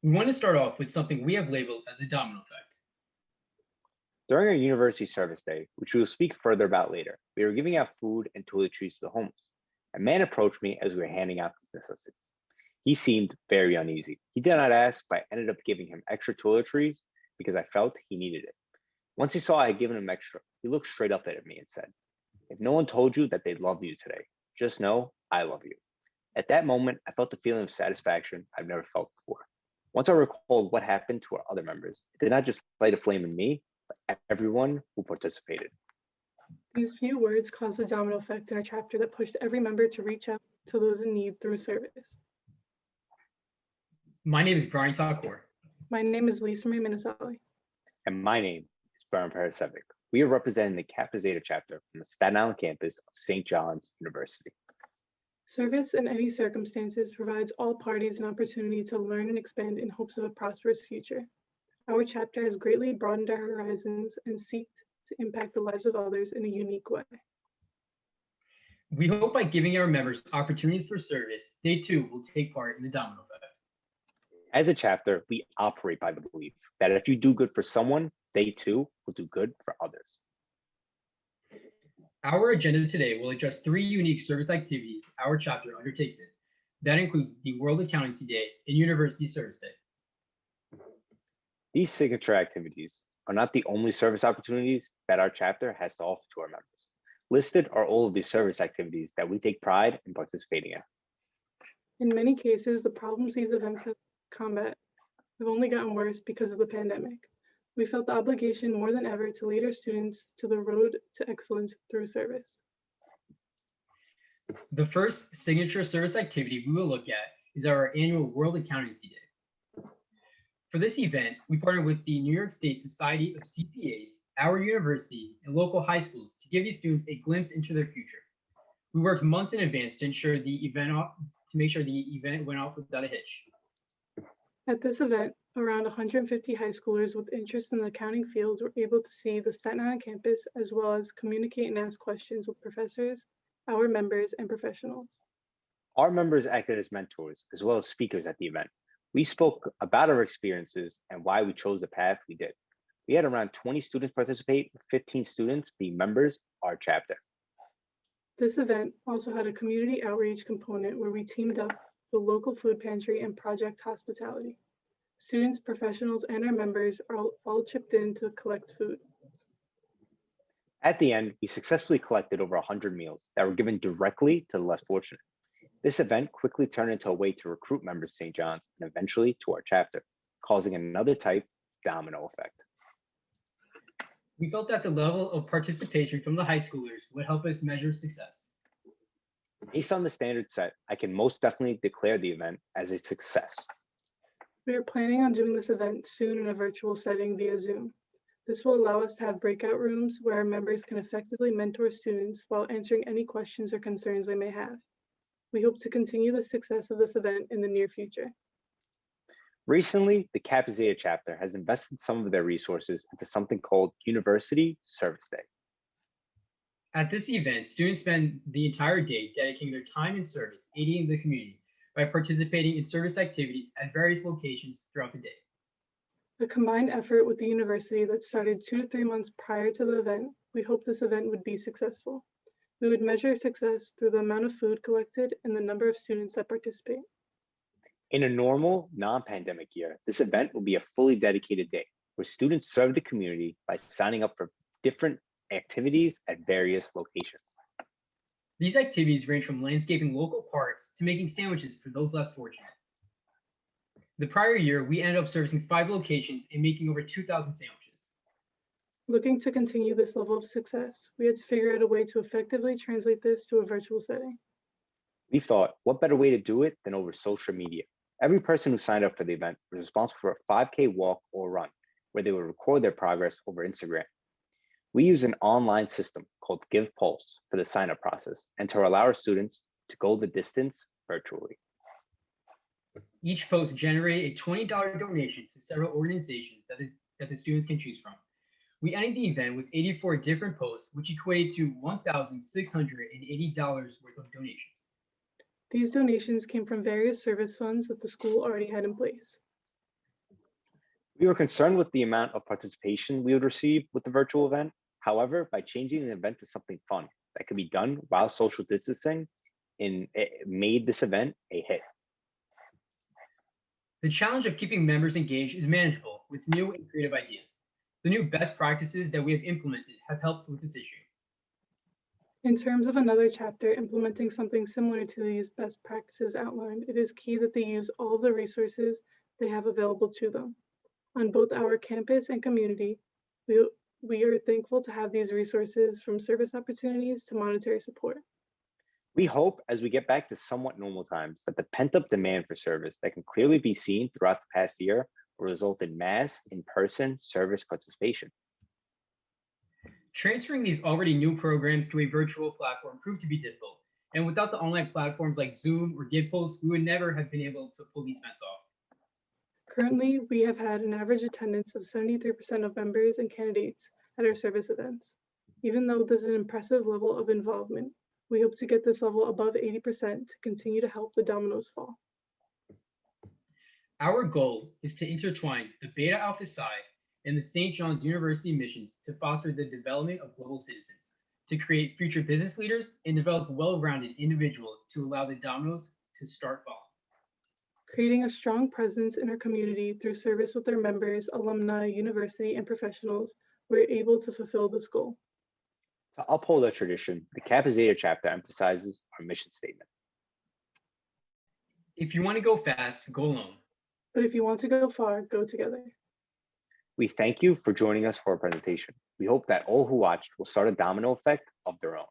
We want to start off with something we have labeled as a domino effect. During our university service day, which we will speak further about later, we were giving out food and toiletries to the homeless. A man approached me as we were handing out the necessities. He seemed very uneasy. He did not ask, but I ended up giving him extra toiletries because I felt he needed it. Once he saw I had given him extra, he looked straight up at me and said, "If no one told you that they love you today, just know I love you." At that moment, I felt a feeling of satisfaction I've never felt before. Once I recalled what happened to our other members, it did not just light a flame in me, but everyone who participated. These few words caused a domino effect in our chapter that pushed every member to reach out to those in need through service. My name is Brian Takor. My name is Lisa Marie Minasali. And my name is Brian Parasevic. We are representing the Kappa Zeta chapter from the Staten Island campus of St. John's University. Service in any circumstances provides all parties an opportunity to learn and expand in hopes of a prosperous future. Our chapter has greatly broadened our horizons and seeked to impact the lives of others in a unique way. We hope by giving our members opportunities for service, they too will take part in the domino effect. As a chapter, we operate by the belief that if you do good for someone, they too will do good for others. Our agenda today will address 3 unique service activities our chapter undertakes it. That includes the World Accountancy Day and University Service Day. These signature activities are not the only service opportunities that our chapter has to offer to our members. Listed are all of these service activities that we take pride in participating in. In many cases, the problems these events have combat have only gotten worse because of the pandemic. We felt the obligation more than ever to lead our students to the road to excellence through service. The first signature service activity we will look at is our annual World Accountancy Day. For this event, we partnered with the New York State Society of CPAs, our university, and local high schools to give these students a glimpse into their future. We worked months in advance to make sure the event went off without a hitch. At this event, around 150 high schoolers with interest in the accounting field were able to see the Staten Island campus as well as communicate and ask questions with professors, our members, and professionals. Our members acted as mentors as well as speakers at the event. We spoke about our experiences and why we chose the path we did. We had around 20 students participate, with 15 students being members of our chapter. This event also had a community outreach component where we teamed up the local food pantry and Project Hospitality. Students, professionals, and our members all chipped in to collect food. At the end, we successfully collected over 100 meals that were given directly to the less fortunate. This event quickly turned into a way to recruit members to St. John's and eventually to our chapter, causing another type of domino effect. We felt that the level of participation from the high schoolers would help us measure success. Based on the standards set, I can most definitely declare the event as a success. We are planning on doing this event soon in a virtual setting via Zoom. This will allow us to have breakout rooms where our members can effectively mentor students while answering any questions or concerns they may have. We hope to continue the success of this event in the near future. Recently, the Kappa Zeta chapter has invested some of their resources into something called University Service Day. At this event, students spend the entire day dedicating their time and service aiding the community by participating in service activities at various locations throughout the day. A combined effort with the university that started 2 to 3 months prior to the event, we hope this event would be successful. We would measure success through the amount of food collected and the number of students that participate. In a normal, non-pandemic year, this event will be a fully dedicated day where students serve the community by signing up for different activities at various locations. These activities range from landscaping local parks to making sandwiches for those less fortunate. The prior year, we ended up servicing 5 locations and making over 2,000 sandwiches. Looking to continue this level of success, we had to figure out a way to effectively translate this to a virtual setting. We thought, what better way to do it than over social media? Every person who signed up for the event was responsible for a 5K walk or run, where they would record their progress over Instagram. We use an online system called Give Pulse for the sign-up process and to allow our students to go the distance virtually. Each post generated a $20 donation to several organizations that the students can choose from. We ended the event with 84 different posts, which equated to $1,680 worth of donations. These donations came from various service funds that the school already had in place. We were concerned with the amount of participation we would receive with the virtual event. However, by changing the event to something fun that could be done while social distancing, it made this event a hit. The challenge of keeping members engaged is manageable with new and creative ideas. The new best practices that we have implemented have helped with this issue. In terms of another chapter implementing something similar to these best practices outlined, it is key that they use all of the resources they have available to them. On both our campus and community, we are thankful to have these resources, from service opportunities to monetary support. We hope as we get back to somewhat normal times that the pent-up demand for service that can clearly be seen throughout the past year will result in mass in-person service participation. Transferring these already new programs to a virtual platform proved to be difficult, and without the online platforms like Zoom or GitPulse, we would never have been able to pull these events off. Currently, we have had an average attendance of 73% of members and candidates at our service events. Even though this is an impressive level of involvement, we hope to get this level above 80% to continue to help the dominoes fall. Our goal is to intertwine the Beta Alpha Psi and the St. John's University missions to foster the development of global citizens, to create future business leaders, and develop well-rounded individuals to allow the dominoes to start falling. Creating a strong presence in our community through service with our members, alumni, university, and professionals, we're able to fulfill this goal. To uphold our tradition, the Kappa Zeta chapter emphasizes our mission statement. If you want to go fast, go alone. But if you want to go far, go together. We thank you for joining us for our presentation. We hope that all who watched will start a domino effect of their own.